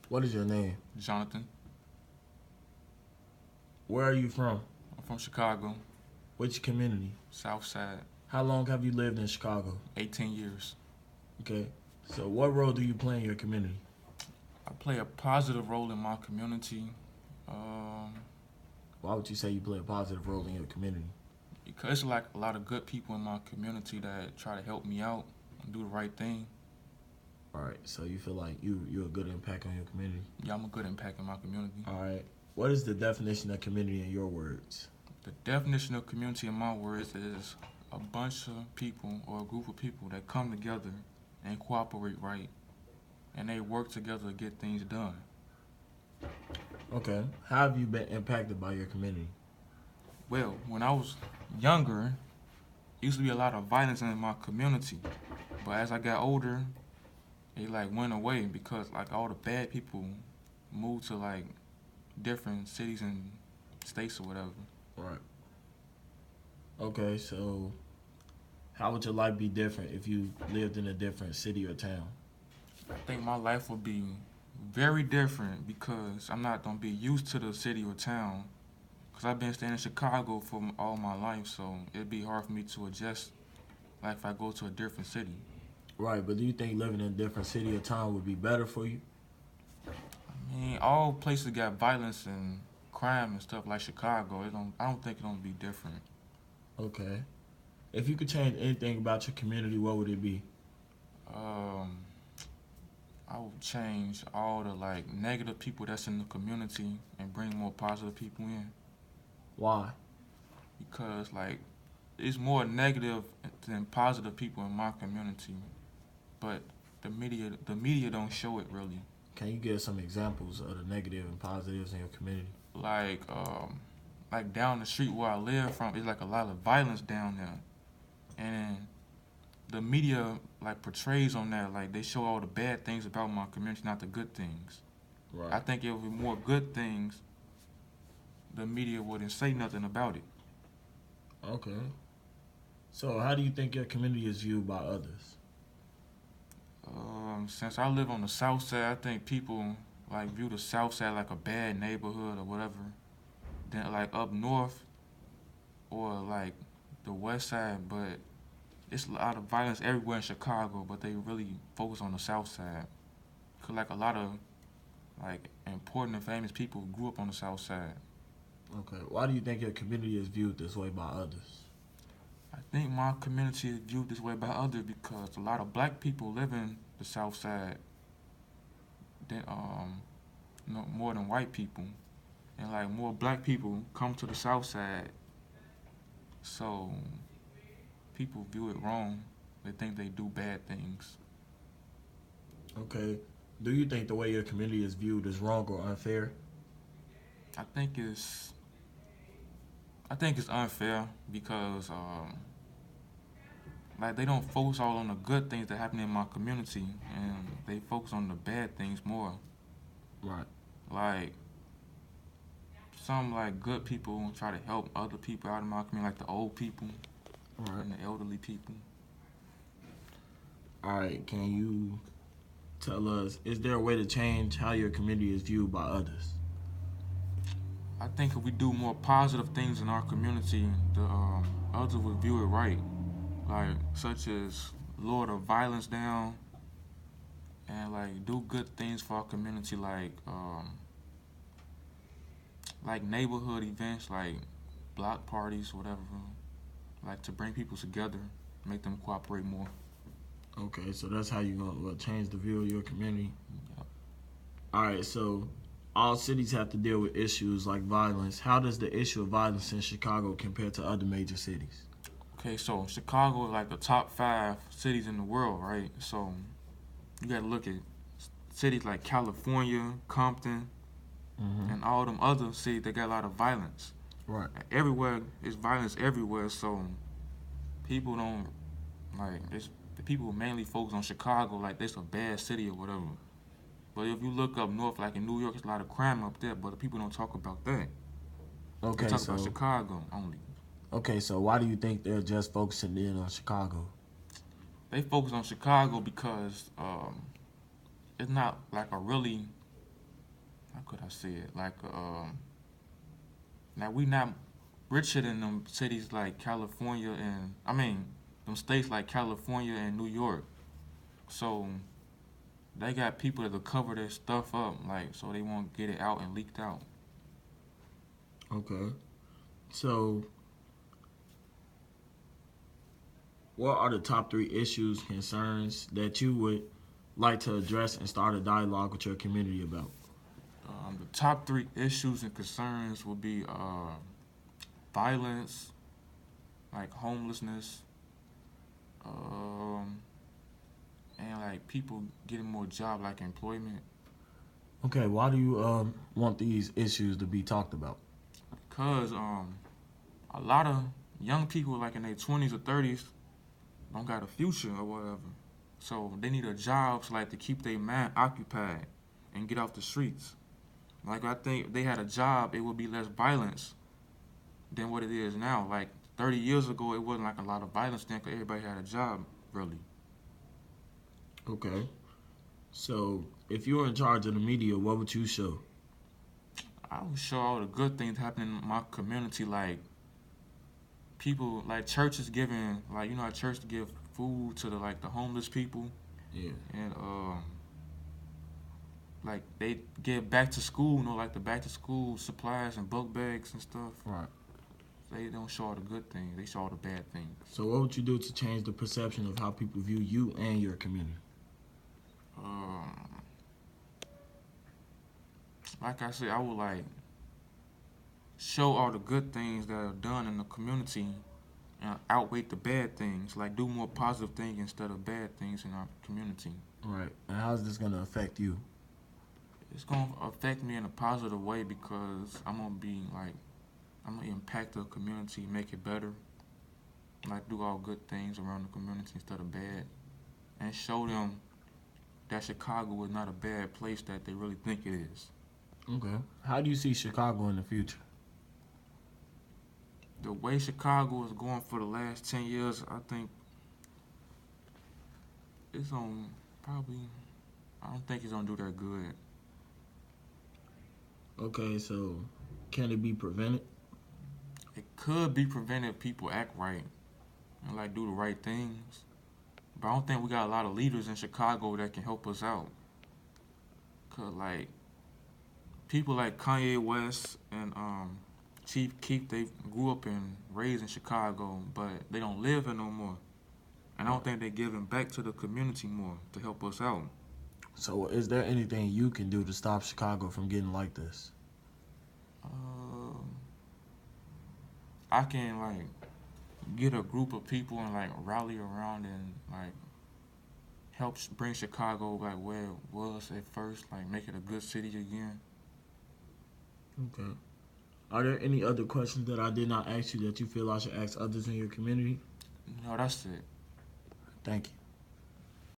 What is your name? Jonathan. Where are you from? I'm from Chicago, Which community? South Side, How long have you lived in Chicago? 18 years. Okay. So, what role do you play in your community? I play a positive role in my community um, Why would you say you play a positive role in your community? because it's like a lot of good people in my community that try to help me out and do the right thing. All right. So you feel like you're a good impact on your community. Yeah, I'm a good impact in my community. All right. What is the definition of community in your words? The definition of community in my words is a bunch of people or a group of people that come together and cooperate right and they work together to get things done. Okay. How have you been impacted by your community? Well, when I was younger, used to be a lot of violence in my community. But as I got older, it like went away because like all the bad people moved to like different cities and states or whatever. All right. Okay. So, how would your life be different if you lived in a different city or town? I think my life would be very different because I'm not gonna be used to the city or town. Cause I've been staying in Chicago for all my life, so it'd be hard for me to adjust. Like if I go to a different city. Right. But do you think living in a different city or town would be better for you? I mean, all places got violence and crime and stuff like Chicago. It don't. I don't think it don't be different. Okay. If you could change anything about your community, what would it be? Um, I would change all the like negative people that's in the community and bring more positive people in Why? because like it's more negative than positive people in my community, but the media don't show it really. Can you give some examples of the negative and positives in your community? Like like down the street where I live from, it's like a lot of violence down there, and the media like portrays on that like they show all the bad things about my community, not the good things. I Right. think if it were more good things, the media wouldn't say nothing about it. Okay. So, how do you think your community is viewed by others? Since I live on the south side, I think people like view the south side like a bad neighborhood or whatever. Then like up north or like the west side, but it's a lot of violence everywhere in Chicago, but they really focus on the south side. Cause like a lot of like important and famous people grew up on the south side. Okay. Why do you think your community is viewed this way by others? I think my community is viewed this way by others because a lot of black people live in the south side than no, more than white people. And like more black people come to the south side, so people view it wrong. They think they do bad things. Okay. Do you think the way your community is viewed is wrong or unfair? I think it's I think it's unfair because like they don't focus all on the good things that happen in my community, and they focus on the bad things more. Right. Like some like good people try to help other people out in my community, like the old people Right. and the elderly people. All right. Can you tell us, is there a way to change how your community is viewed by others? I think if we do more positive things in our community, the others will view it right, like such as lower the violence down and like do good things for our community, like neighborhood events, like block parties, whatever, like to bring people together, make them cooperate more. Okay. So, that's how you're going to change the view of your community. Yep. All right. So, all cities have to deal with issues like violence. How does the issue of violence in Chicago compare to other major cities? Okay, so Chicago is like the top 5 cities in the world, right? So you got to look at cities like California, Compton, Mm-hmm. and all them other cities that got a lot of violence. Right. Everywhere is violence everywhere, so people don't like it's the people mainly focus on Chicago like it's a bad city or whatever. But if you look up north, like in New York, there's a lot of crime up there, but the people don't talk about that. They Okay. talk about So, Chicago only. why do you think they're just focusing in on Chicago? They focus on Chicago because it's not like a really how could I say it? Now we not richer than them cities like California and them states like California and New York. So they got people that will cover their stuff up, like so they won't get it out and leaked out. Okay. So, what are the top three issues, concerns that you would like to address and start a dialogue with your community about? The top three issues and concerns will be violence, like homelessness, um, and like people getting more job, like employment. Okay, why do you want these issues to be talked about? Cause a lot of young people like in their 20s or 30s don't got a future or whatever. So they need a job so like to keep their mind occupied and get off the streets. Like I think if they had a job, it would be less violence than what it is now. Like 30 years ago, it wasn't like a lot of violence then because everybody had a job, really. Okay. So, if you were in charge of the media, what would you show? I would show all the good things happening in my community, like people, like churches giving, like you know, how church give food to the homeless people, Yeah. and like they give back to school, you know, like the back to school supplies and book bags and stuff. Right. They don't show all the good things; they show all the bad things. So, what would you do to change the perception of how people view you and your community? Um, like I said, I would like show all the good things that are done in the community and outweigh the bad things. Like do more positive things instead of bad things in our community. Right. And how's this going to affect you? It's gonna affect me in a positive way because I'm gonna impact the community, make it better. Like do all good things around the community instead of bad, and show them that Chicago is not a bad place that they really think it is. Okay. How do you see Chicago in the future? The way Chicago is going for the last 10 years, I think it's on probably. I don't think it's gonna do that good. Okay, so can it be prevented? It could be prevented if people act right and like do the right things. But I don't think we got a lot of leaders in Chicago that can help us out. Cause like people like Kanye West and Chief Keef, they grew up and raised in Chicago, but they don't live here no more. And I don't think they're giving back to the community more to help us out. So, is there anything you can do to stop Chicago from getting like this? Uh, I can like get a group of people and like rally around and like help bring Chicago like where it was at first, like make it a good city again. Okay. Are there any other questions that I did not ask you that you feel I should ask others in your community? No, that's it. Thank you.